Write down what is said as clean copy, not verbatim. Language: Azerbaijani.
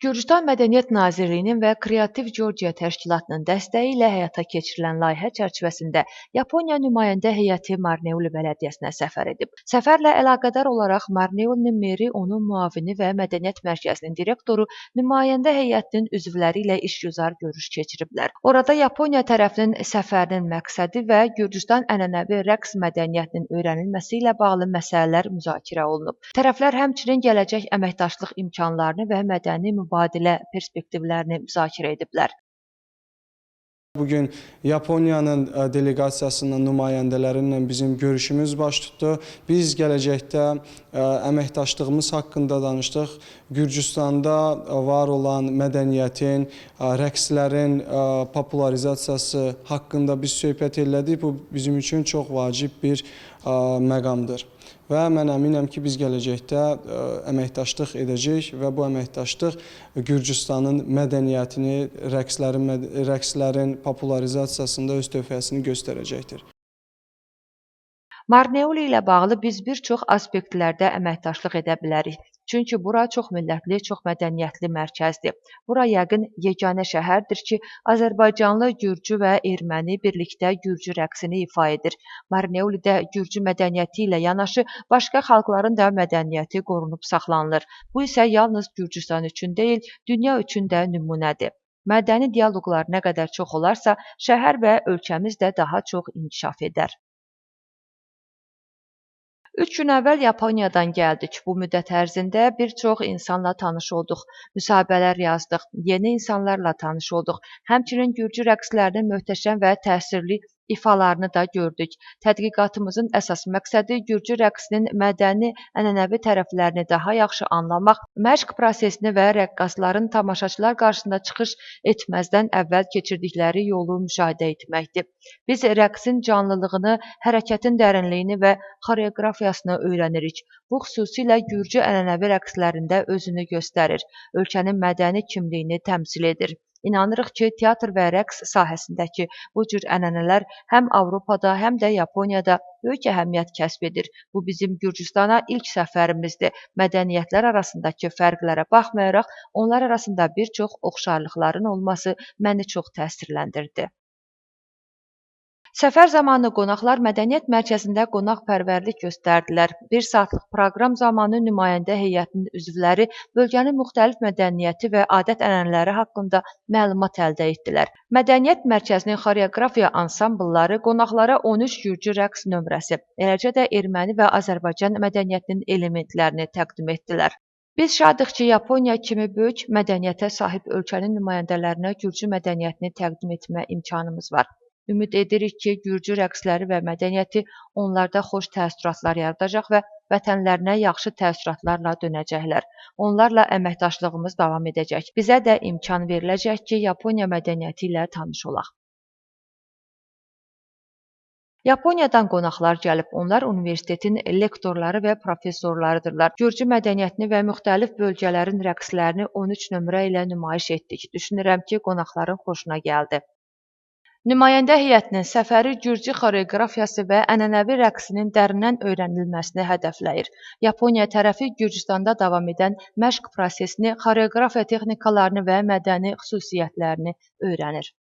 Gürcüstan Mədəniyyət Nazirliyinin və Kreativ Georgia təşkilatının dəstəyi ilə həyata keçirilən layihə çərçivəsində Yaponiya nümayəndə heyəti Marneuli bələdiyyəsinə səfər edib. Səfərlə əlaqədar olaraq Marneulinin meri, onun müavini və Mədəniyyət Mərkəzinin direktoru nümayəndə heyətinin üzvləri ilə işgüzar görüş keçiriblər. Orada Yaponiya tərəfinin səfərinin məqsədi və Gürcüstan ənənəvi rəqs mədəniyyətinin öyrənilməsi ilə bağlı məsələlər müzakirə olunub. Tərəflər həmçinin gələcək əməkdaşlıq imkanlarını və mədəni mübadilə perspektivlərini müzakirə ediblər. Bugün Yaponiyanın delegasiyasının nümayəndələri ilə bizim görüşümüz baş tutdu. Biz gələcəkdə əməkdaşlığımız haqqında danışdıq. Gürcüstanda var olan mədəniyyətin, rəqslərin popularizasiyası haqqında biz söhbət elədik. Bu bizim üçün çox vacib bir məqamdır. Və mən əminəm ki, biz gələcəkdə əməkdaşlıq edəcəyik və bu əməkdaşlıq Gürcüstanın mədəniyyətini, rəqslərin popularizasiyasında öz töhfəsini göstərəcəkdir. Marneuli ilə bağlı biz bir çox aspektlərdə əməkdaşlıq edə bilərik. Çünki bura çox millətli, çox mədəniyyətli mərkəzdir. Bura yəqin yeganə şəhərdir ki, Azərbaycanlı, Gürcü və Erməni birlikdə Gürcü rəqsini ifa edir. Marneulidə Gürcü mədəniyyəti ilə yanaşı başqa xalqların da mədəniyyəti qorunub saxlanılır. Bu isə yalnız Gürcüstan üçün deyil, dünya üçün də nümunədir. Mədəni dialoqlar nə qədər çox olarsa, şəhər və ölkəmiz də daha çox inkişaf edər. 3 gün əvvəl Yaponiyadan gəldik. Bu müddət ərzində bir çox insanla tanış olduq, müsahibələr yazdıq, yeni insanlarla tanış olduq. Həmçinin Gürcü rəqslərinin möhtəşəm və təsirli ifalarını da gördük. Tədqiqatımızın əsas məqsədi Gürcü rəqsinin mədəni, ənənəvi tərəflərini daha yaxşı anlamaq, məşq prosesini və rəqqasların tamaşaçılar qarşısında çıxış etməzdən əvvəl keçirdikləri yolu müşahidə etməkdir. Biz rəqsin canlılığını, hərəkətin dərinliyini və xoreografiyasını öyrənirik. Bu xüsusilə Gürcü ənənəvi rəqslərində özünü göstərir, ölkənin mədəni kimliyini təmsil edir. İnanırıq ki, teatr və rəqs sahəsindəki bu cür ənənələr həm Avropada, həm də Yaponiyada böyük əhəmiyyət kəsb edir. Bu bizim Gürcüstana ilk səfərimizdir. Mədəniyyətlər arasındakı fərqlərə baxmayaraq, onlar arasında bir çox oxşarlıqların olması məni çox təsirləndirdi. Səfər zamanı qonaqlar Mədəniyyət Mərkəzində qonaqpərvərlik göstərdilər. 1 saatlıq proqram zamanı nümayəndə heyətinin üzvləri bölgənin müxtəlif mədəniyyəti və adət-ənənələri haqqında məlumat əldə etdilər. Mədəniyyət Mərkəzinin xoreografiya ansamblları qonaqlara 13 Gürcü rəqs nömrəsi, eləcə də erməni və Azərbaycan mədəniyyətinin elementlərini təqdim etdilər. Biz şadıq ki, Yaponiya kimi böyük mədəniyyətə sahib ölkənin nümayəndələrinə Gürcü mədəniyyətini təqdim etmə imkanımız var. Ümid edirik ki, Gürcü rəqsləri və mədəniyyəti onlarda xoş təəssüratlar yaradacaq və vətənlərinə yaxşı təəssüratlarla dönəcəklər. Onlarla əməkdaşlığımız davam edəcək. Bizə də imkan veriləcək ki, Yaponiya mədəniyyəti ilə tanış olaq. Yaponiyadan qonaqlar gəlib, onlar universitetin lektorları və professorlarıdırlar. Gürcü mədəniyyətini və müxtəlif bölgələrin rəqslərini 13 nömrə ilə nümayiş etdik. Düşünürəm ki, qonaqların xoşuna gəldi. Nümayəndə heyətinin səfəri Gürcü xoreografiyası və ənənəvi rəqsinin dərindən öyrənilməsini hədəfləyir. Yaponiya tərəfi Gürcüstanda davam edən məşq prosesini, xoreografiya texnikalarını və mədəni xüsusiyyətlərini öyrənir.